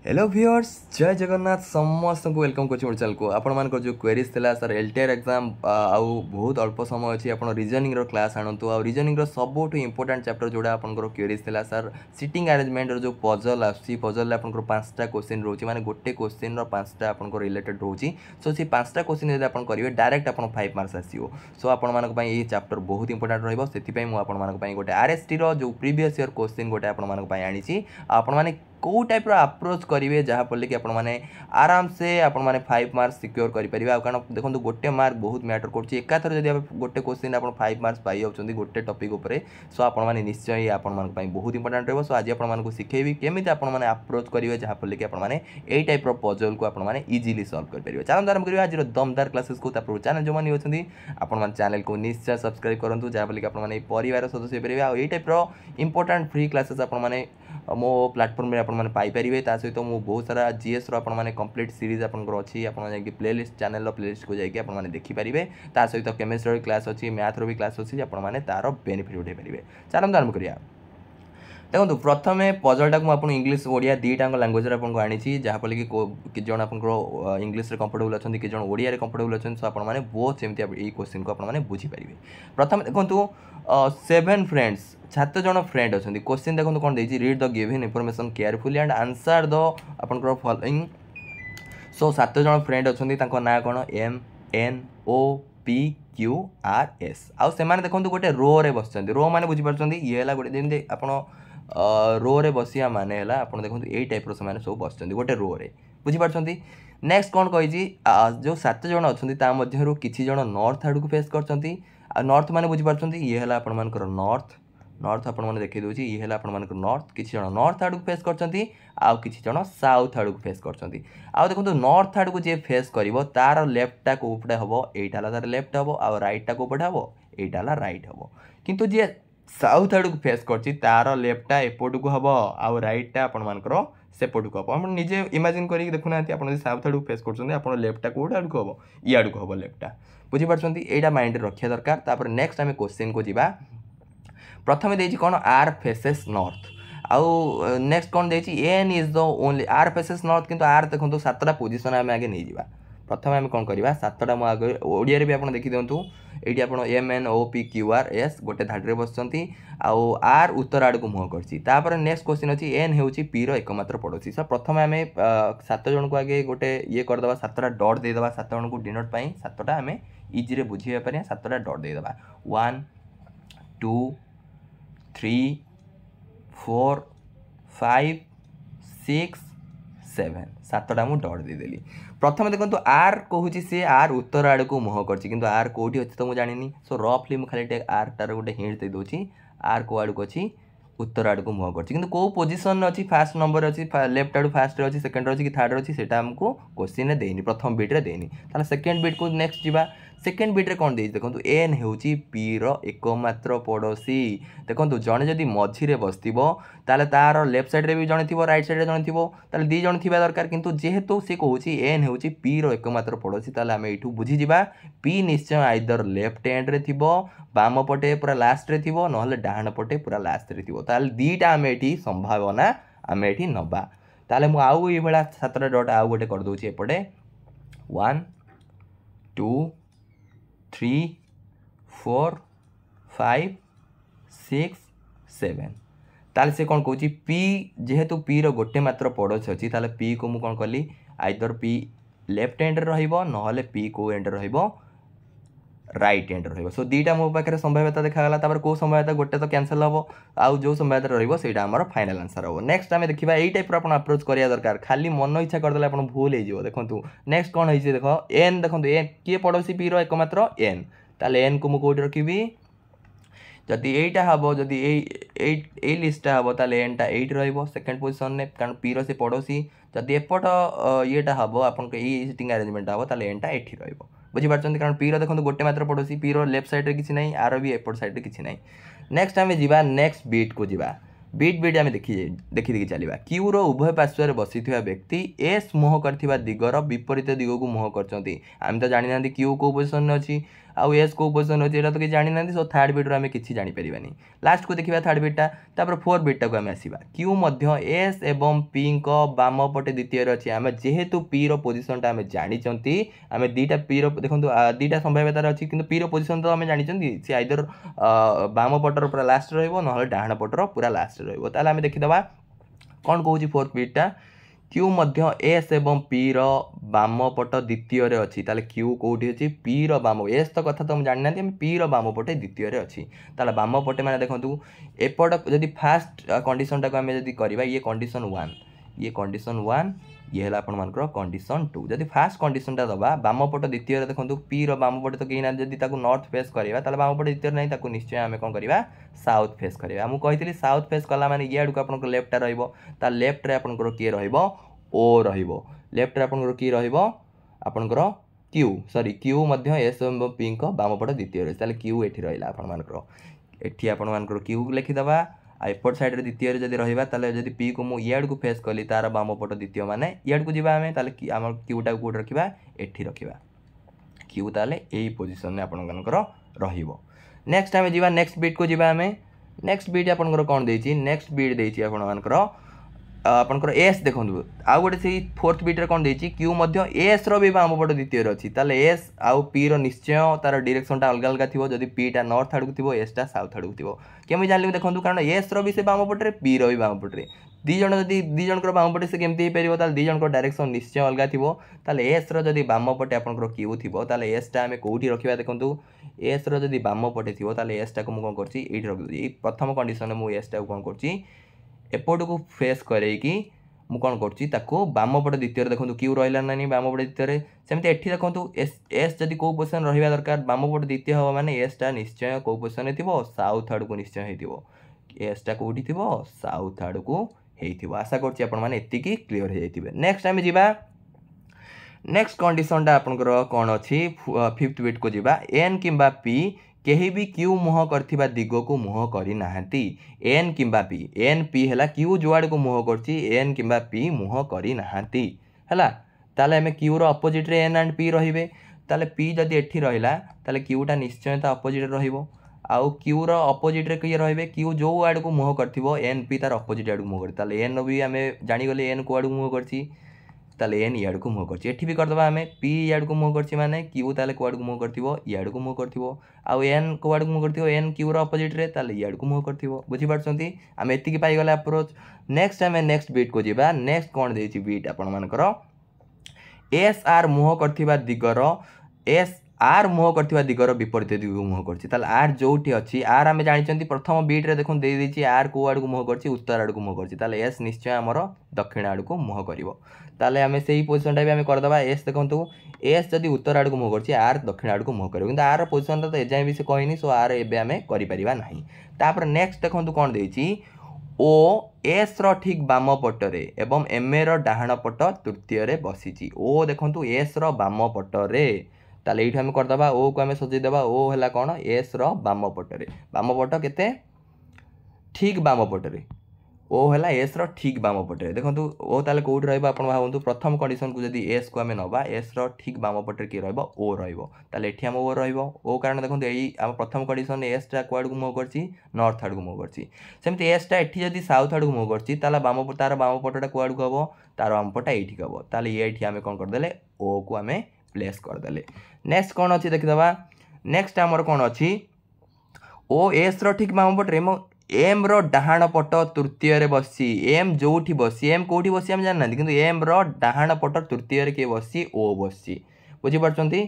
Hello viewers जय जगन्नाथ समस्त को वेलकम कर चैनल को आपण जो क्वेरीज थिला सर एलटीआर एग्जाम आउ बहुत अल्प समय अच्छी आप रिजनिंग क्लास आणतु आ रिजनिंग सबुठ इंपोर्टाट चैप्टर जोड़ा आपंकर क्वेरीज थिला सर सिटिंग अरेंजमेंट जो पजल आसी पजल आप पांचटा क्वेश्चन रोचे माने गोटे क्वेश्चन पांचटा आपंकर रिलेटेड रोची सो सी पांचटा क्वेश्चन यदि आप करेंगे डायरेक्ट आप 5 मार्क्स आसो सो आपण ये चैप्टर बहुत इंपोर्टाट रही मुझे गोटे आरएसटी जो प्रीवियस ईयर क्वेश्चन गोटे आनी आपण कौ टाइप अप्रोच करेंगे जहाँफल कि आपने आराम से आपने 5 मार्क्स सिक्योर करेंगे कारण देखो गोटे मार्क बहुत मैटर कर एकाथर जब आप गोटे क्वेश्चन आप 5 मार्क्स पाई जाऊँच गोटे टपिक उपर सो आपने निश्चय आपण बहुत इंपोर्टाट रही सो आज आपको शिखेबी केमी आपने अप्रोच करेंगे जहाँफल कि आपने यही टाइप पजल को आपने इजिली सल्व करेंगे चलते आरंभ करेंगे आज दमदार क्लासेस को चैनल जो मैंने अच्छी आप चैनल को निश्चय सब्सक्राइब करूँ जहाँफल कि आपने परिवार सदस्य पारे I type important free classes आपने मो प्लाटफर्म में आपने पाइपर ता सहित मुझे बहुत सारा जीएस रहा कंप्लीट सीरीज आपंकर अच्छी आप प्लेलिस्ट चैनल प्लेलिस्ट को जाकि आपने देखिपारे ता सहित केमिस्ट्री क्लास अच्छी मैथ रो भी क्लास अच्छी आपने तार बेनिफिट उठे पारे चलते आरंभ करिया देखो प्रथम पजलटा को मुझे इंग्लीश ओडिया दुईटाक लांगुएज आपको आनी जहाँफल कि जन आप इंग्लीश कंफर्टेबल अच्छा कि जन ओडिया कंफर्टेबल अच्छा सो आपने बहुत सेमती ये क्वेश्चन को आपने बुझीपारे प्रथम देखो 7 फ्रेंड्स 7 जन फ्रेंड अच्छा क्वेश्चन देखो कौन देखिए read the given information carefully and answer the आपंकर फॉलोइंग सो 7 जन फ्रेंड अच्छा ना कौन M N O P Q R S आउ से देखो गोटे रो रे बस रो मैंने बुझीपार ये है गोटे जमी आप रो रे बसिया माने है आप देखो यही टाइप से सब बस गोटे रो रे बुझीपार नेक्स्ट कौन कही जो 7 जन अच्छा मध्य किसी जन नॉर्थ आड़ को फेस कर नॉर्थ मैंने बुझीपार ये है आपर नॉर्थ नॉर्थ आपने देखी दूसरी ये है आपर नॉर्थ किसी जन नॉर्थ आड़ को फेस कर आउ किसी जन साउथ आड़ को फेस कर आउ देखो नॉर्थ आड़ को जी फेस कर तार लेफ्टा कौपटे हम यहाँ तार लेफ्ट हम आउ रईटा कौपटे हम यहाँ रईट हम किंतु जी साउथ आड़ को फेस कर लेफ्टा एपट को हम आउ रईटा आपर सेपट को हम निजे इमेजिन कर देखुना आप साउथ आड़ को फेस कर लेफ्टा कौट आड़ को हम इड़ को हम लेफ्टा बुझीपार यहाँ माइंड रखा दरकार नेक्स्ट आम क्वेश्चन को जी प्रथम देती कौन आर फेसेस नॉर्थ आउ नेक्स्ट कौन देती N is the only R faces north किंतु आर देखो 7टा पोजिशन आम आगे नहीं जावा प्रथम आम कौन करवा 7टा मु आगे ओडिया भी आप देखी दिंतु ये आप M N O P Q R S गोटे धाड़ी बस आउ आर उत्तर आड़ को मुह कर नेक्स्ट क्वेश्चन अच्छी एन हूँ पी एकमात्र पड़ोसी सो प्रथम आम 7 जन को आगे गोटे ये करदे 7टा डट देदेबा 7 जन को डिनोट पाई 7टा आम इजी बुझे 7टा डट देदेबा 1 2 3 4 5 6 7 7टा मुझे डट देदेली प्रथम देखो आर कहूँ सी आर उत्तर आड़ को मुह कर आर कौटी अच्छी तो मुझे जानी सो रफली मुझे खाली आर टार गोटे हिंट दे दूसरी आर को आड़ को अच्छी उत्तर आड़ को मुह कर कौ पोजिशन अच्छी फास्ट नंबर अच्छी लेफ्ट आड़ फास्ट अच्छी सेकेंड अच्छी कि थर्ड अच्छी से आमको क्वेश्चन देनी प्रथम बिट्रे देनी सेकेंड बिट को नेक्स्ट जावा सेकेंड बिट्रे कौन दे देखो एन हूँ पी एकमात्र पड़ोसी देखो जड़े जदि मझीरे बसो तार लेफ्ट साइड्रे भी जड़े थी रईट साइड्रे जड़े थी दी जन थी दरकार किंतु जेहेतु सी कहूँ एन हूँ पी एकमात्र पड़ोसी आम यू बुझीजा पी निश्चय आइदर लेफ्ट हैंड्रे थी बाम पटे पूरा लास्ट रे थी ना डाण पटे पूरा लास्ट रे थी दीटा आम ये संभावना आम ये नवा ताले मु आउ ये 7टा डट आउ गोटे करदे एपटे 1 2 3 4 5 6 7 ताले से कौन कौची पी जेहेतु पी रो गोटे मात्र पड़ोसी अच्छी ताले पी को मुझे कौन कली आइदर पी लेफ्ट हैंड रहिबो नहले पी को एंड रहिबो राइट हैंड रहिबो सो दीटा मो पाखे संभाव्यता देखागला तापर को संभाव्यता गोटे तो कैंसल हम आउ जो संभाव्यता रहिबो सेटा हमर फाइनल आंसर हम नेक्स्ट आम देखा यही टाइप आप अप्रोच करिया दरकार खाली मन इच्छा करदे आप भूल हो देखो नेक्स्ट कौन है देख एन देखो एन किए पड़ोसी पी एकमात्र एन ताले एन को मुझे कौट रखी जदि यहीटा हम जदि लिस्टा हम ताले एनटा 8 रहिबो सेकेंड पोजिशन ने कारण पी से पड़ोसी जदि एपट येटा हम आपन सिटिंग अरेंजमेंट हम ताले एनटा 8 रहिबो बुझीपार कारण पी देखो गोटे मात्र पड़ोसी पी लेफ्ट साइड किसी ना आर भी एपट साइड किसी ना नेक्स्ट आम जा नेक्स्ट बीट को जा बीट आम देखी चलवा क्यू रो उभय पार्श्वर बसी व्यक्ति एस मुह कर दिगर विपरीत दिग को मुह कर तो जानी क्यू कौ पोजिशन अच्छी आउ एस को पोजिशन अच्छी यहाँ तो किसी जानी ना सो थर्ड बिट्रु आम किसी जापरानी लास्ट को देखा थर्ड बिटा तापर फोर्थ बिटा को आम आसवा क्यू एस एवं पी बाम पटे द्वितीय अच्छी आम जेहेतु पी रोजिशनटा आम जानी आम दुईटा पी देखो दुईटा संभाव्यतार अच्छी कि पी रोजिशन तो आम जानी सी आइदर बाम पटर पूरा लास्ट रहा डाण पटर पूरा लास्ट रहा देखीदे कौन कौन फोर्थ बिटा क्यू एस एवं पी बाम पट द्वितीय अच्छी ताले क्यू कौटी अच्छी पी बाम एस तो कथा तो जानी ना पी बाम पटे द्वितीय अच्छी ताले बाम पटे मैंने देखो एपट जदि फास्ट कंडीशनटा को आम करवा ये कंडीशन वन ये है आपर कंडीशन टू जदि फास्ट कंडीशनटा दबा बाम पट द्वितीय देखो पी बाम पटे तो कहीं ना जब नॉर्थ फेस करवा बाम पट द्वितीय नहीं निश्चय आम कौन करवा साउथ फेस करवा मुझे कही साउथ फेस कला माने ये आड़क आप लेफ्टा रा लेफ्ट्रे आपंकर किए ओ लेफ्ट आपंकर किए आपंकर क्यू सॉरी क्यू एस एवं पी बाम पट द्वितीय रही क्यू एटी रहा आपर आपर क्यू लिखिदे एपट साइड द्वितीय जब रहा जब पी को मुझे को फेस कली तार बाम पट द्वितीय माने इड को जाम क्यूटा कौट रखा एटी रखा क्यू ताले यही पोजिशन में आपंकर नेक्स्ट आम जा नेक्स्ट बीट को जाम नेक्स्ट बीट आपंकर कौन देती नेक्स्ट बीट देती आपर आपंकर एस देखो आउ गोटे से फोर्थ बीट्रे कौन देती क्यू एस री बाम पट द्वितीय अच्छी ताले एस आउ पी निश्चय तार डायरेक्शनटा अलग अलग थी जदि पीटा नॉर्थ आड़ को एसटा साउथ आड़ को केमी जान देखो कारण एस री से बाम पटे पी री बाम पटे दीज जदि दीज बाम पटे से केमती हो पार दीज डायरेक्शन निश्चय अलग थी एस रदि बाम पटे आपंकर क्यू थी एसटा आम कौटी रखा देखो एस रदि बाम पटे थी एसटा को मुझे कौन कर रखी प्रथम कंडीशन में मुझे एसटा कौन कर एपट को फेस करके मु कौन कर बाम पट द्वितीय देखो क्यू रहा ना बाम पट द्वितीय सेमती एठी देखो एस जदि कौ पोजिशन रहा दरकार बाम पट द्वितीय हम माने एसटा निश्चय कौ पोजिशन थी साउथ आड़ को निश्चय हो एसटा कौटी थी साउथ आड़ को आशा करती क्लीयर हो जाए नेक्स्ट आम जा नेक्स्ट कंडीशनटा आपंकर कौन अच्छी फिफ्थ बीट को जावा एन कि पी केही भी क्यू मुह कर दिग को मुह करना एन कि पी एन पी है क्यू जुआड़ को मुह कर कि पी मुह करना है आम क्यू अपोजिट रे एन एंड पी रे ताले पी जदि एठी रहिला ताले क्यूटा निश्चय तो अपोजिट रहिबो आउ क्यू अपोजिट रे किए रे क्यू जो आड़ को मुह कर एन पी तार अपोजिट आड़ को मुह कर एन भी आम जानीगले एन को आड़ को मुह कर एन इड़ को मुह कर भी करदे आम पी इड़ को मुह कर माने क्यू ताले को आड़ को मुह कर इड़ को मुह कर आउ एन को आड़ को मुह कर एन क्यू अपोजिट रे ताले इड़ को मुह कर बुझीपारछंती आम एतिकी पाइगले अप्रोच नेक्स्ट आम नेक्स्ट बीट को जावा नेक्स्ट कौन देछि बीट आपण मानकर एस आर मुह कर दिगर एस आर मुह कर दिगर विपरीत दिग मुह कर आर जो अच्छी आर आम जानी प्रथम बीट्रे देखो देदी आर को आड़ को मुह कर उत्तर आड़ को मुह कर एस निश्चय आमर दक्षिण आड़ को मुह कर आम से पोजिशनटा भी आम करदे एस देखो एस जदि उत्तर आड़ को मुह कर आर दक्षिण आड़ को मुह कर कि आर पोजिशनटा तो एजाएं भी से कहनी सो आर एवं आम कर नेक्स्ट देखो कौन देती ओ एस रो ठीक बाम पटरे एवं एम ए रो डाहाण पट तृतीय रे बसीची ओ देखो एस रो बाम पटरे ताले ये करदे ओ को आम सजेदेवा ओ है कौन एस रो बाम पटरे बाम पट केते ठीक बाम पटरे ओ है एस रो ठीक बाम पटरे देखो ओ ताले कौट भावतु प्रथम कंडीशन को जब एस को आम नवा एस रो ठीक बाम पटरे किए ओ रही आम ओ रो कारण देखो यही आम प्रथम कंडीशन एसटा कुआड़ को मुह कर नॉर्थ आड़ को मुह करमती एसटा एटी जब साउथ आड़ को मुह कर बाम तार बाम पटटा कुआड़ को हम तार बाम पटा ये हम ताले ये आम कौन करदे ओ को आम प्लेस करदे नेक्स्ट कौन अच्छी देखीदे नेक्स्ट आमर कौन अच्छी ओ एस रो ठीक बाम पटरे एम रो डाहाण पट तृतीय रे बसी एम जोठी बसी एम कौटी बसी आम जानना कि एम रो डाहाण पट तृतीय किए बसी ओ बसी बुझीपारछंती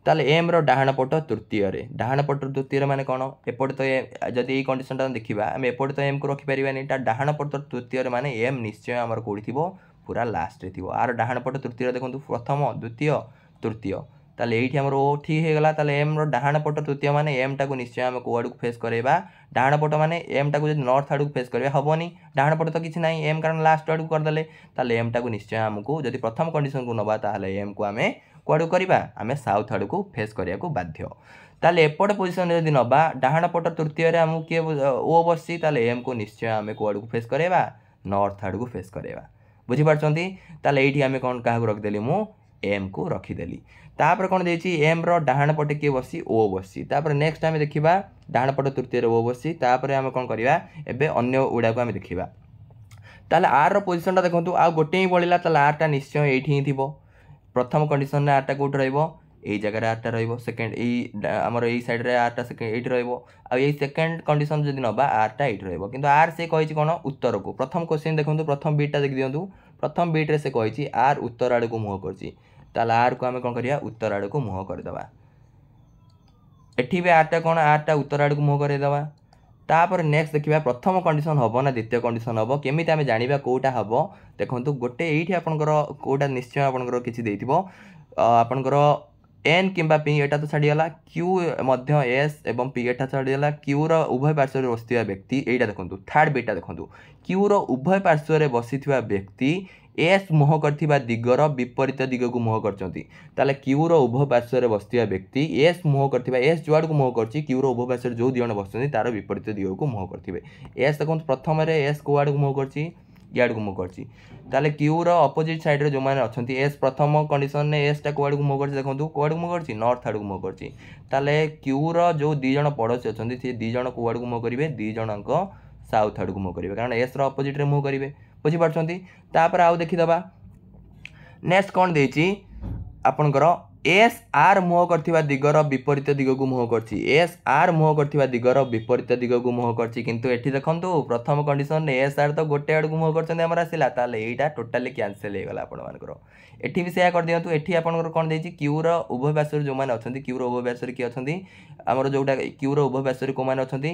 ताले एम रो डाहाण पट तृतीय रे डाहाण पट तृतीय माने कौन एपट तो जदि ये कंडीशनटा देखा आम एपट तो एम को रखिपारानी डाहाण पट तृतीय माने एम निश्चय आमर कौटी थी पूरा लास्ट रे थी आर डाहाण पट तृतीय देखो प्रथम द्वितीय तृतीय ताले ये आमर ओ ठीक होगा ताले एम रो डाहाण पट तृतीय माने एम टा को निश्चय आम को आड़ को फेस करवा डाहाण पट माने एम टा को जब नॉर्थ आड़ को फेस करवा हेनी डाहाण पट तो किसी ना एम कारण लास्ट आड़ को करदे ताले एम टा को निश्चय आमको जब प्रथम कंडीशन को नवा ताले एम को आम कुआड़ को करवा आम साउथ आड़ को फेस करने को बाध्य ताले एपट पोजिशन जब नवा डाहाण पट तृतीय आमको किए ओ बसी ताले एम को निश्चय आम कुआड़ को फेस करवा नॉर्थ आड़ को फेस करवा बुझीपारछंती ताले ये आम कौन क्या रखदेली मु एम को रखीदेली तापर कौन देती एम रो डाहाण पटे किए बसी ओ बसी तापर नेक्स्ट आम देखा डाहाण पट तृतीय ओ बसी तापर आम कौन करवा एबे अन्य गुड़ा को आम देखा ताले आर रो पोजिशनटा देखो आ गोटे ही बढ़ला ताले आरटा निश्चय ये ही थी प्रथम कंडीशन में आरटा कौट रही जगह आरटा रेकेंड आमर यही सैड्रे आरटा सेकेंड ये सेकेंड कंडीशन जब नवा आरटा ये कि आर से कही कौन उत्तर को प्रथम क्वेश्चन देखो प्रथम बीटा देखी दिंतु प्रथम बीट्रे से कही आर उत्तर आड़ को मुह कर आर को आम कौन करिया उत्तर आड़ को मुह करदे एठी भी आरटा कौन आरटा उत्तर आड़ को मुह करदे तापर नेक्स्ट देखा प्रथम कंडीशन हम ना द्वितीय कंडीशन हम केमी आम जाना कौटा हम देखो गोटे ये आपंकर कौटा निश्चय आपंकर किसी आपंकर एन किंबा पी एटा तो छाड़ीगला क्यू एस एवं पी एटा छाड़ीगला क्यू रो उभय पार्श्व बसुवा व्यक्ति एटा देखो थर्ड बीटा देखो क्यू रो उभय पार्श्व बसी व्यक्ति एस मुह कर दिगर विपरीत दिग को मुह कर क्यू रो उभय पार्श्व बसुवा व्यक्ति एस मुह कर एस जुआड़ को मुह कर क्यू रो उभय पार्श्व जो दिजन बस तार विपरीत दिग को मुह करेंगे एस देखो प्रथम एस को आड़ को मुह कर याड़ को मुह कर क्यू रो अपोजिट साइड जो मैंने अच्छा एस प्रथम कंडीशन ने एस टा कौड़ को मुह कर देखो कौड़ को मुह कर नॉर्थ आड़ को मुह कर क्यू रो जो दिजन पड़ोसी अच्छा सी दिजन कौड़ को मुह करेंगे दिजन साउथ आड़ को मुह करेंगे कारण एस अपोजिट मुह करेंगे बुझीपार तापर आउ देखीदबा नेक्स्ट कौन देती आपणकर एस आर मुह कर दिगर विपरीत दिग को मुह कर एस आर मुह कर दिगर विपरीत दिग को मुह कर किंतु एठी देखंतु प्रथम कंडीशन एस आर तो गोटे आड़ को मुह करछन्ते हमर आसिला ताले एटा टोटली कैंसिल हे गला आपण मानकर एठी भी सेया कर दियंतु एठी आपणकर कोन देछि क्यू रो उभय पार्श्व जो माने अछंती क्यू रो उभय पार्श्व की अछंती हमर जोटा क्यू रो उभय पार्श्व को माने अछंती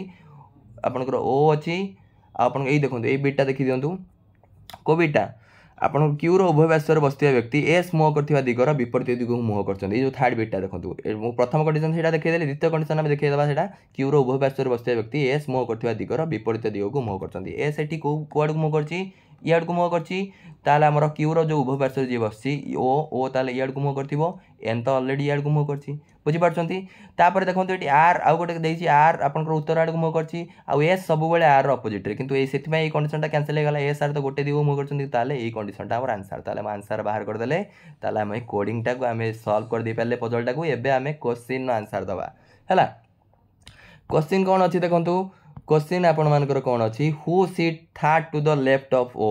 आपणकर ओ अछि आपण एई देखंतु एई बिटा देखि दियंतु को बीटा आप क्यू रो उभय पार्श्व बसुवा व्यक्ति एस मुह कर दिगर विपरीत दिग को मुह कर जो थर्ड बीटा देखो प्रथम कंडीशन से देखेदेली द्वितीय कंडीशन में देखा क्यू रो उभय पार्श्व बसुवा व्यक्ति एस मुह कर दिगर विपरीत दिग को मुह कर एस एटी कौड़ को मुह कर याड़ को मुह कर क्यू रो जो उभय पार्श्व जी बसी ओ ताले याड़ को मुह कर एन तो अलरेडी याड़ को मुह कर बुझीपार देखो ये आर आउ गोटे आर आपंकर उत्तर आड़ को मुह कर एस सब आर अपोजिट किंतु ये कंडीशन कैंसिल हो गला एस आर तो गोटे दिग मुह कर कंडीशन आम आंसर आम आंसर बाहर करदे आम कोडिंग टाक आम सल्व कर दे पारे पजल टाक एबे आम क्वेश्चन आंसर दवा है क्वेश्चन कौन अच्छी देखो क्वेश्चन आपण मानकर कौन अच्छी who sits third to the left of O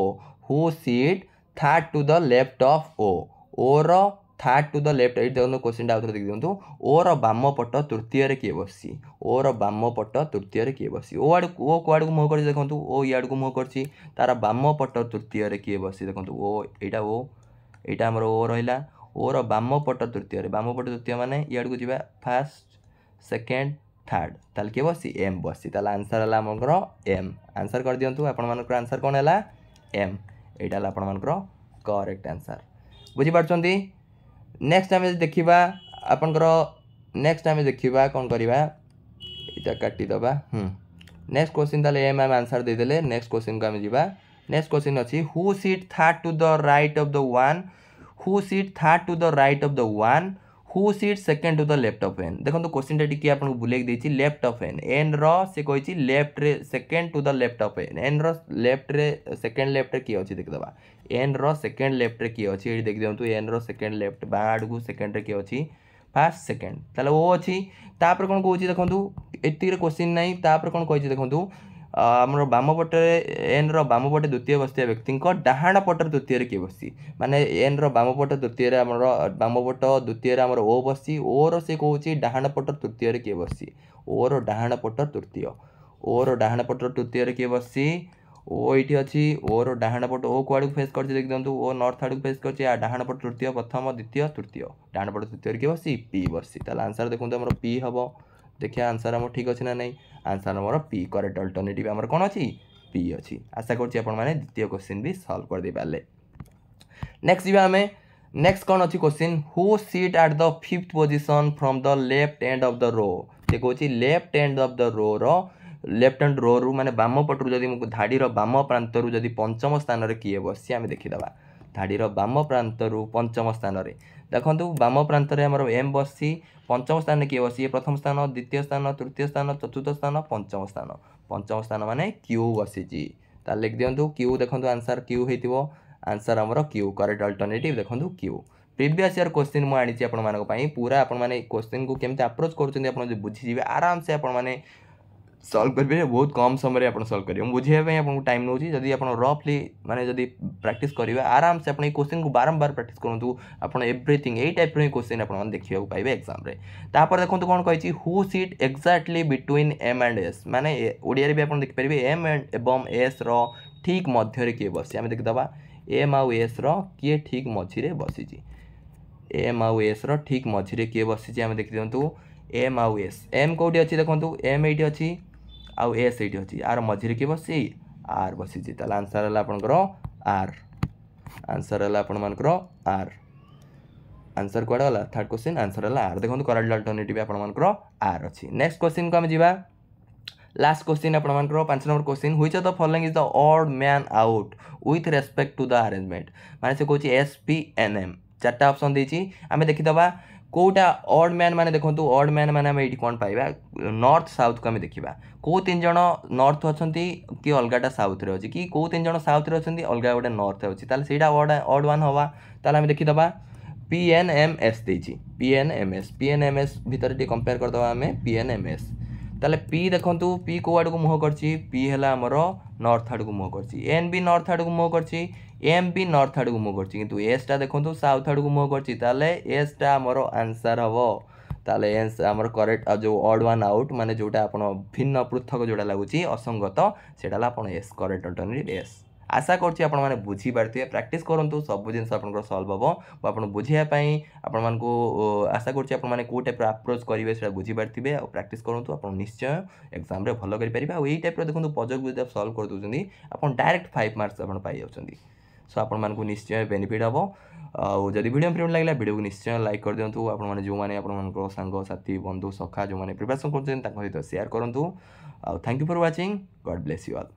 who sits third to the left of O row third to the left ये देखो क्वेश्चन आउट देखी दिंतु ओर बाम पट तृतीय किए बसी ओर बाम पट तृतीय किए बसी ओ आड़ ओ कौड़ को मुह कर देखो ओ याड़ को मुह कर तार बाम पट तृतीय किए बसी देखो ओ यहाँ आमर ओ रहा ओर बाम पट तृतीय बाम पट तृतीय माने याड़ को जावा फास्ट सेकेंड थर्ड ताल किए बसी एम बसी ताल आंसर है आमर एम आंसर कर दिंतु आपर आंसर कौन है एम यहाँ आपर करेक्ट आंसर बुझीपार नेक्स्ट आम देखा आपंकर नेक्स्ट आम देखा कौन करवा यहाँ काटिदबा नेक्स्ट क्वेश्चन ताले एम आम आंसर देदेले नेक्स्ट क्वेश्चन को आम जा नेक्स्ट क्वेश्चन अच्छी who sits third to the right of the one who sits third to the right of the one who sits second to the left of N देखो question T आपको बुलेक देती left of N रो से कही left रे second to the left of N row left रे second left रे किए अच्छी देखीदबा एन रो सेकेंड लेफ्ट रे किए अच्छी ये देखी दिंतु एन रो सेकेंड लेफ्ट बाड़ को सेकेंड रे किए अच्छी फास्ट सेकेंड ताले ओ अच्छी तापर कौन कौन देखो एति क्वेश्चन नहीं तापर कौन कही देखो आमर बाम पटे एन रो बाम पटे द्वितीय बसुवा व्यक्ति डाहाण पटर तृतीय किए बसी माने एन रो बाम पट तृतीय आमर बाम पट द्वितीय आमर ओ बसी ओर से कौन डाहाण पट तृतीय किए बसी ओर डाहाण पट तृतीय ओर डाहाण पट तृतीय किए बसी ओ ये अच्छी ओर डाहाण पट ओ कौड़ को फेस कर देख दिंतु ओ नॉर्थ आड़ को फेस कर डाहाण पट तृतीय प्रथम द्वितीय तृतीय डाहाण पट तृतीय किए बसी पी बसी ताला आंसर देखो आमर पी हम देखिए आंसर आम ठीक अच्छे ना नहीं आंसर आमर पी करेक्ट अल्टरनेटिव आमर कौन अच्छी पी अच्छी आशा करुँच आपने द्वितीय क्वेश्चन भी सॉल्व कर दे पारे नेक्स्ट जी आम नेक्स्ट कौन अच्छी question who sat at the fifth position from the left end of the row से कौन left end of the row left hand row रु माने बाम पटू जदि धाड़ीर बाम प्रांतरू जदि पंचम स्थान में किए बसी आम देखीदबा धाड़ीर बाम प्रांतरू पंचम स्थान में देखो बाम प्रांत में आमर एम बसी पंचम स्थान में किए बसी प्रथम स्थान द्वितीय स्थान तृतीय स्थान चतुर्थ स्थान पंचम स्थान माने क्यू बसी तार लिख दिंतु क्यू देखो आंसर क्यू हो आंसर आमर क्यू करेक्ट अल्टरनेटिव देखो क्यू प्रीवियस ईयर क्वेश्चन मुझे आनी आपण पूरा आपण मैंने क्वेश्चन को केमती अप्रोच कर बुझीजे आराम से आपण मैंने सॉल्व करेंगे बहुत कम समय आप सॉल्व करेंगे बुझाई आपको टाइम नौ जदि आप रफली माने जदि प्रैक्टिस करेंगे आराम से अपने क्वेश्चन को बारंबार प्रैक्टिस करूँ आपड़ एवरीथिंग यही टाइप क्वेश्चन आप देखा पाए एग्जाम रे तापर देखो कौन कही who sits exactly between M and S माने ओडिया भी आप देखिपारे एम एंड एवं एस रो ठीक मध्य किए बसी आम देखीदा एम आउ एस रो किए ठीक मझिरे बसी एम आउ एस रो ठीक मझिरे किए बसी आम देखी दिंतु एम आउ एस एम कौटी अच्छी देखो एम ये अच्छी आउ एस ये अच्छी आर मझिरे किए बसी आर बसी आंसर है आपंकर आर आंसर है आपर आर आंसर कौन गला थर्ड क्वेश्चन आंसर है आर देखो करेक्ट अल्टरनेटिव आपर आर अच्छी नेक्स्ट क्वेश्चन को आम जावा लास्ट क्वेश्चन आपर 5 number question which of the following is the odd man out with respect to the arrangement माने से कहूँ एस पी एन एम चार्टा ऑप्शन देती आम देखीदा कौटा ऑड मैन माने देखो ऑड मैन माने आम ये कौन पाइबा नॉर्थ साउथ को आम देखा कौ 3 जन नॉर्थ अच्छा कि अलगाटा साउथ रे अच्छी कि कौ 3 जन साउथ रे अच्छा अलग गोटे नॉर्थ अच्छी ताला ऑड वन हवा ताला आम देखीदा पी एन एम एस देती पी एन एम एस भितर कंपेयर करदे आम पी एन एम एस ताले पी देखंतु पी को आड़ को मुह करछि पी है आमर नॉर्थ आड़ को मुह करछि एन भी नॉर्थ आड़ को मुह करछि एम भी नॉर्थ आड़ को मुह करछि किंतु एस टा देखंतु साउथ आड़ को मुह करछि ताले एस टा आमर आंसर हबो ताले एस आमर करेक्ट जो ऑड वन आउट माने जोटा आपण भिन्न पृथक जोटा लागुछि असंगत सेटा आपण एस करेक्ट अल्टरनेटिव एस आशा करछि आपण माने बुझी पारथिबे प्रैक्टिस करंतु सब जिंस आपनकर सॉल्व हबो आपण बुझिया पई आपण मानको आशा करछि आपण माने को टाइप अप्रोच करिवे सेटा बुझी पारथिबे और प्रैक्टिस करंतु आपण निश्चय एग्जाम रे भलो करि परिबे और एई टाइप रो देखंतु पजल बुझ सॉल्व कर दोछंदी आपण डायरेक्ट 5 मार्क्स आपण पाई जाउछंदी सो आपण मानको निश्चय बेनिफिट हबो और जदि वीडियो फ्रेंड लागला वीडियो को निश्चय लाइक कर दियंतु आपण माने जो माने आपण मानको संग साथी बंधु सखा जो माने प्रिपरेशन करछन ताको सहित शेयर करंतु thank you for watching God bless you all.